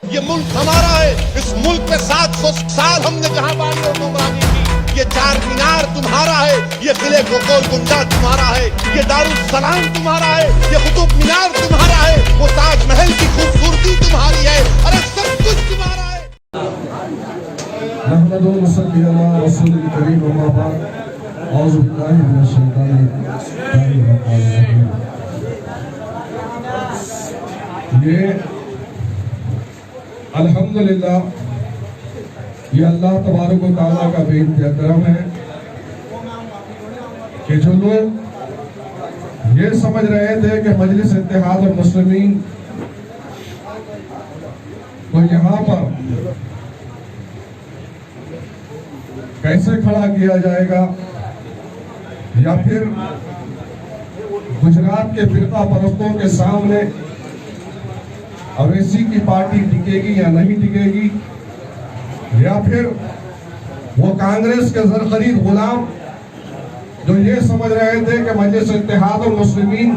ये मुल्क हमारा है। इस मुल्क में 700 साल हमने जहां बानी और गुमरानी की। ये चार मीनार तुम्हारा है, ये किले गोल गुंडा तुम्हारा है, ये दारुल सलाम तुम्हारा है, ये कुतुब मीनार तुम्हारा है, वो ताजमहल की खूबसूरती तुम्हारी है। अरे सब कुछ तुम्हारा है। ये अल्हम्दुलिल्लाह ये अल्लाह तबारक व तआला का बेइंतहा करम है कि जो लोग ये समझ रहे थे कि मजलिस इत्तेहाद और मुस्लिमीन को यहाँ पर कैसे खड़ा किया जाएगा या फिर गुजरात के फिरका परस्तों के सामने अवैसी की पार्टी टिकेगी या नहीं टिकेगी, या फिर वो कांग्रेस के ज़रख़रीद गुलाम जो ये समझ रहे थे कि मजलिस इत्तेहाद और मुस्लिमीन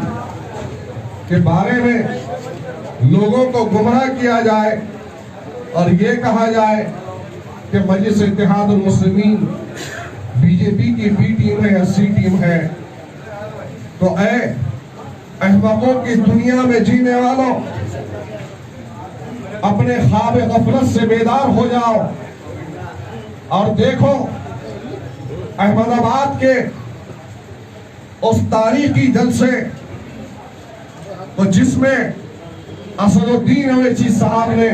के बारे में लोगों को गुमराह किया जाए और ये कहा जाए कि मजलिस इत्तेहाद और मुस्लिमीन बीजेपी की बी टीम है या सी टीम है, तो ऐ अहमकों की दुनिया में जीने वालों, अपने ख्वाब गफलत से बेदार हो जाओ और देखो अहमदाबाद के उस तारीखी जलसे तो जिसमें असदुद्दीन अवैसी साहब ने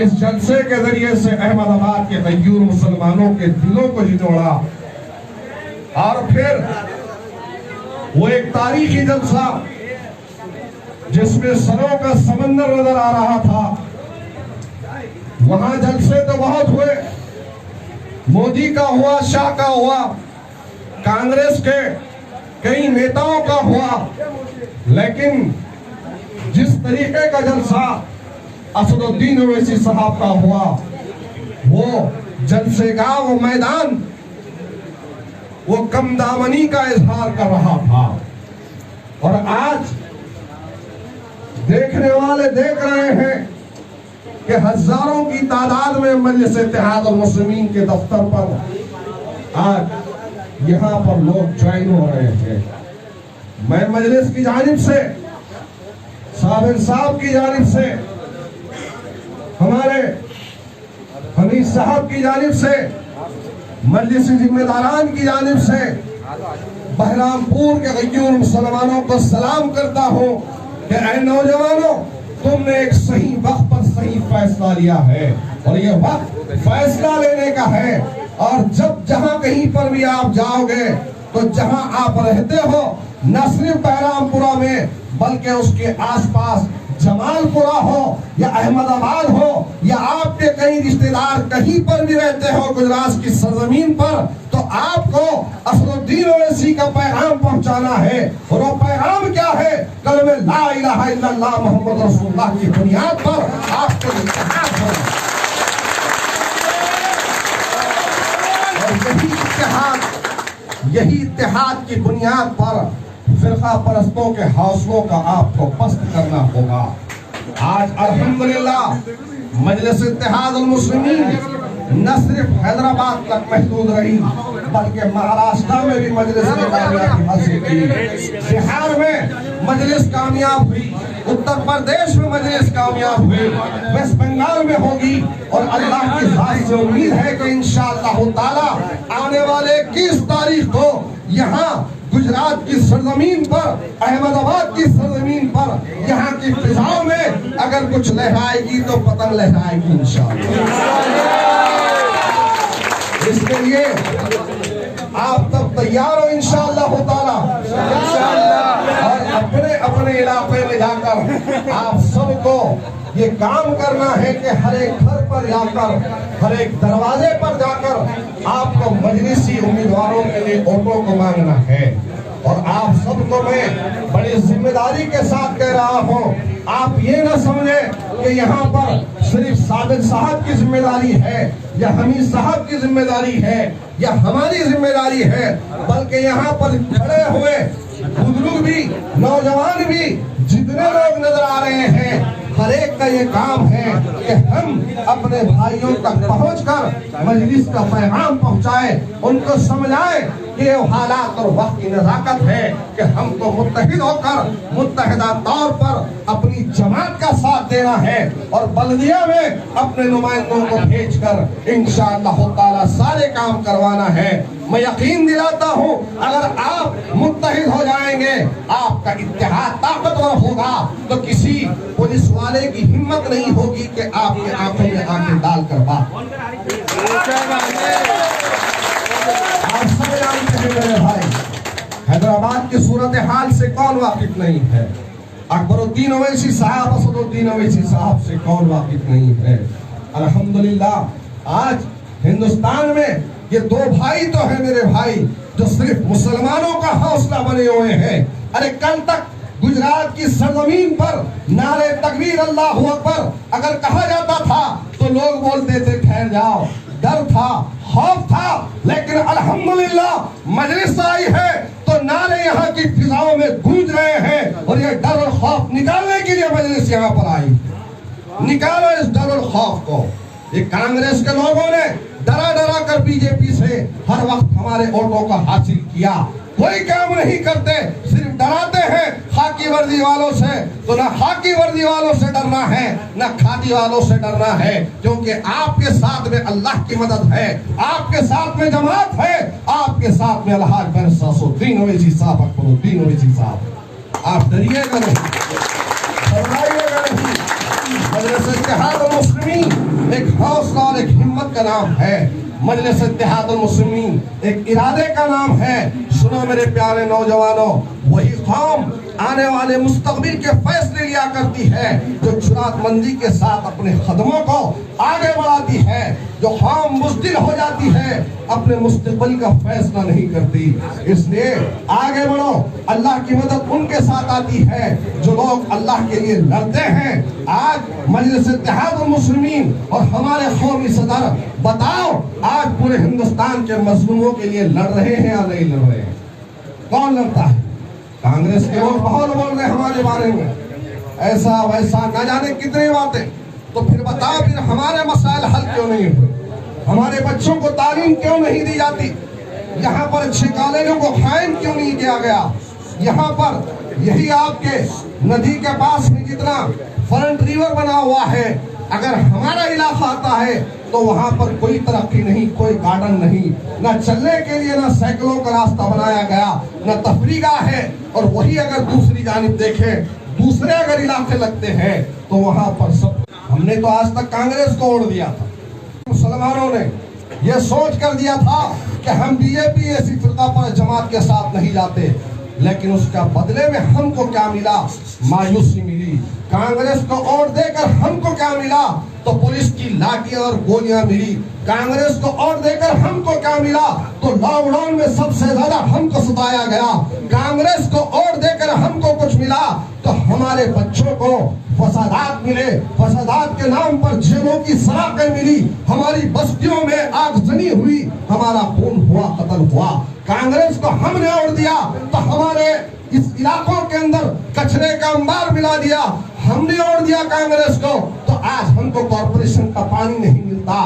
इस जलसे के जरिए से अहमदाबाद के गयूर मुसलमानों के दिलों को जितोड़ा, और फिर वो एक तारीखी जलसा जिसमें सरों का समंदर नजर आ रहा था। वहां जलसे तो बहुत हुए, मोदी का हुआ, शाह का हुआ, कांग्रेस के कई नेताओं का हुआ, लेकिन जिस तरीके का जलसा असदुद्दीन अवैसी साहब का हुआ, वो जलसेगाह, वो मैदान, वो कम दामनी का इजहार कर रहा था। और आज देखने वाले देख रहे हैं कि हजारों की तादाद में मजलिस इत्तेहाद और मुस्लिमीन के दफ्तर पर आज यहाँ पर लोग ज्वाइन हो रहे हैं। मैं मजलिस की जानिब से, साबिर साहब की जानिब से, हमारे हमीद साहब की जानिब से, मजलिस जिम्मेदारान की जानिब से बहरामपुर के गयूर मुसलमानों को सलाम करता हूँ कि ऐ नौजवानों, तुमने एक सही वक्त पर सही फैसला लिया है और ये वक्त फैसला लेने का है। और जब जहां कहीं पर भी आप जाओगे तो जहां आप रहते हो, न सिर्फ बहरामपुरा में बल्कि उसके आसपास जमालपुरा हो या अहमदाबाद हो या आपके कई रिश्तेदार कहीं पर भी रहते हो गुजरात की सरजमीन पर, तो आपको असदुद्दीन ओवैसी का पैगाम पहुंचाना है। और वो पैगाम क्या है? कलमे ला इलाहा इल्लल्लाह मोहम्मद रसूलुल्लाह की बुनियाद पर आपको इत्तेहाद होना। और यही इत्तेहाद की बुनियाद पर फिरका परस्तों के हौसलों का आपको पस्त करना होगा। आज अल्हम्दुलिल्लाह मजलिस इत्तेहाद उल मुस्लिमीन न सिर्फ हैदराबाद तक महदूद रही बल्कि महाराष्ट्र में भी मजलिस ने कामयाबी हासिल की, बिहार में मजलिस कामयाब हुई, उत्तर प्रदेश में मजलिस कामयाब हुई, वेस्ट बंगाल में होगी। और अल्लाह की ज़ात से उम्मीद है कि इंशाअल्लाह ताला आने वाले 21 तारीख को यहाँ गुजरात की सरजमीन पर, अहमदाबाद की सरजमीन पर, यहाँ की फिजाओं में अगर कुछ लहराएगी तो पतंग लहराएगी इंशाअल्लाह। इसके लिए आप तब तैयार हो इंशाअल्लाह ताला। और अपने अपने इलाके में जाकर आप सबको ये काम करना है कि हर एक घर पर जाकर, हर एक दरवाजे पर जाकर आपको मजलिसी उम्मीदवारों के लिए वोटों को मांगना है। और आप सबको मैं बड़ी जिम्मेदारी के साथ कह रहा हूँ, आप ये ना समझे कि यहाँ पर सिर्फ साबिर साहब की जिम्मेदारी है या हमीद साहब की जिम्मेदारी है या हमारी जिम्मेदारी है, बल्कि यहाँ पर खड़े हुए बुजुर्ग भी, नौजवान भी, जितने लोग नजर आ रहे हैं, हर एक का ये काम है कि हम अपने भाइयों तक पहुंचकर मजलिस का पैगाम पहुंचाए, उनको समझाए कि ये हालात और वक्त की नजाकत है कि हमको मुत्तहिद होकर मुत्तहिदा तौर पर अपनी जमात का साथ देना है और बल्दिया में अपने नुमाइंदों को भेजकर इंशाअल्लाह ताला सारे काम करवाना है। मैं यकीन दिलाता हूँ अगर आप मुत्तहिद हो जाएंगे, आपका इत्तेहाद ताकतवर होगा, तो किसी पुलिस वाले की हिम्मत नहीं होगी कि आपके आंखों में आंखें डालकर बात। आप सब जानते हैं मेरे भाई, हैदराबाद की सूरत हाल से कौन वाकिफ नहीं है? अकबरुद्दीन ओवैसी साहब, असदुद्दीन ओवैसी साहब से कौन वाकिफ नहीं है? अल्हम्दुलिल्लाह आज हिंदुस्तान में ये दो भाई तो है मेरे भाई जो सिर्फ मुसलमानों का हौसला बने हुए हैं। अरे कल तक गुजरात की सरजमीन पर नारे तकबीर अल्लाह अकबर अगर कहा जाता था तो लोग बोलते थे ठहर जाओ, डर था, खौफ था, लेकिन अल्हम्दुलिल्लाह मजलिस आई है तो नारे यहाँ की फिजाओं में गूंज रहे हैं और ये डर और खौफ निकालने के लिए मजलिस यहाँ पर आई। निकालो इस डर और खौफ को। ये कांग्रेस के लोगों ने डरा डरा कर बीजेपी से हर वक्त हमारे वोटों को हासिल किया, कोई काम नहीं करते, सिर्फ डराते हैं खाकी वर्दी वालों से। तो ना खाकी वर्दी वालों से डरना है, ना खादी वालों से डरना है, क्योंकि आपके साथ में अल्लाह की मदद है, आपके साथ में जमात है, आपके साथ में अलहाज असदुद्दीन ओवैसी साहब, अकबरुद्दीन ओवैसी साहब। आप डरिएगा नहीं, घबराइएगा नहीं। मजलिस इत्तेहाद मुस्लिमीन एक हौसला और एक हिम्मत का नाम है। मजलिस इत्तेहाद मुस्लिमीन एक इरादे का नाम है। सुनो मेरे प्यारे नौजवानों, वही कौम आने वाले मुस्तकबिल के फैसले लिया करती है जो जुरातमंदी के साथ अपने कदमों को आगे बढ़ाती है। जो कौम बुज़दिल हो जाती है अपने मुस्तकबिल का फैसला नहीं करती। इसलिए आगे बढ़ो, अल्लाह की मदद उनके साथ आती है जो लोग अल्लाह के लिए लड़ते हैं। आज मजलिस इत्तेहाद मुस्लिमीन और हमारे कौमी सदर बताओ आज पूरे हिंदुस्तान के मजलूमों के लिए लड़ रहे हैं या नहीं लड़ रहे हैं? कौन लड़ता है? कांग्रेस के लोग बहुत बोल रहे हैं हमारे बारे में, ऐसा वैसा न जाने कितनी बातें। तो फिर बताओ फिर हमारे मसाइल हल क्यों नहीं हुए? हमारे बच्चों को तालीम क्यों नहीं दी जाती? यहाँ पर अच्छे कॉलेजों को कायम क्यों नहीं किया गया? यहाँ पर यही आपके नदी के पास में जितना फ्रंट रिवर बना हुआ है, अगर हमारा इलाका आता है तो वहाँ पर कोई तरक्की नहीं, कोई गार्डन नहीं, ना चलने के लिए ना साइकिलों का रास्ता बनाया गया, ना तफरीगाह है। और वही अगर दूसरी जानिब देखें, दूसरे अगर इलाके लगते हैं तो वहाँ पर सब। हमने तो आज तक कांग्रेस को ओढ़ दिया था, मुसलमानों ने यह सोच कर दिया था कि हम बीजेपी ऐसी फिरका पर जमात के साथ नहीं जाते, लेकिन उसका बदले में हमको क्या मिला? मायूसी मिली। कांग्रेस को वोट देकर हमको क्या मिला? तो पुलिस की लाठियां और गोलियां मिली। कांग्रेस को वोट देकर हमको क्या मिला? तो लॉकडाउन में सबसे ज्यादा हमको सताया गया। कांग्रेस को वोट देकर हमको कुछ मिला तो हमारे बच्चों को फसादात मिले, फसादात के नाम पर जेलों की सलाखें मिली, हमारी बस्तियों में आगजनी हुई, हमारा खून हुआ, कत्ल हुआ। कांग्रेस को हमने वोट दिया तो हमारे इस इलाकों के अंदर कचरे का अंबार मिला दिया, हमने वोट दिया कांग्रेस को तो आज हमको कॉर्पोरेशन का पानी नहीं मिलता।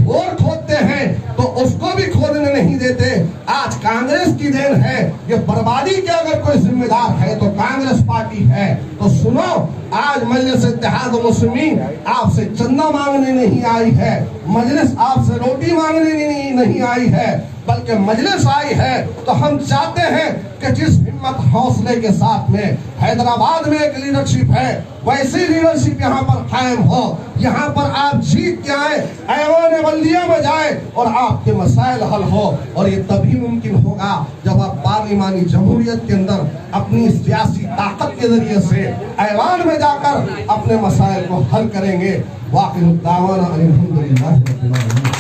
बोर खोदते हैं तो उसको भी खोदने नहीं देते। आज कांग्रेस की देन है। ये बर्बादी के अगर कोई जिम्मेदार है तो कांग्रेस पार्टी है। तो सुनो, आज मजलिस इत्तेहाद मुस्लिमीन आपसे चंदा मांगने नहीं आई है, मजलिस आपसे रोटी मांगने नहीं आई है, बल्कि मजलिस आई है। तो हम चाहते हैं कि जिस हिम्मत हौसले के साथ में हैदराबाद में एक लीडरशिप है, वैसी लीडरशिप यहाँ पर कायम हो। यहाँ पर आप जीत के आए, ऐवान बल्दिया में जाए और आपके मसाइल हल हो। और ये तभी मुमकिन होगा जब आप पार्लिमानी जमहूरियत के अंदर अपनी सियासी ताकत के जरिए से ऐवान में जाकर अपने मसाइल को हल करेंगे। वाक़िअ दावाना अल्हम्दुलिल्लाह रब्बिल आलमीन।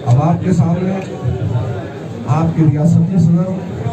अब आपके सामने आपकी रियासती सदर